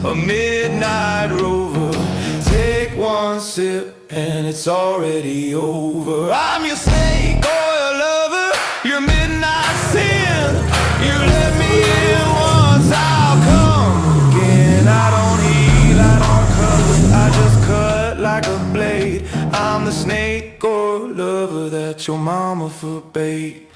a midnight rover. Take one sip and it's already over. I'm your snake oil lover, your midnight sin. You let me in once, I'll come again. I don't heal, I don't cut, I just cut like a blade. I'm the snake oil lover that your mama forbade.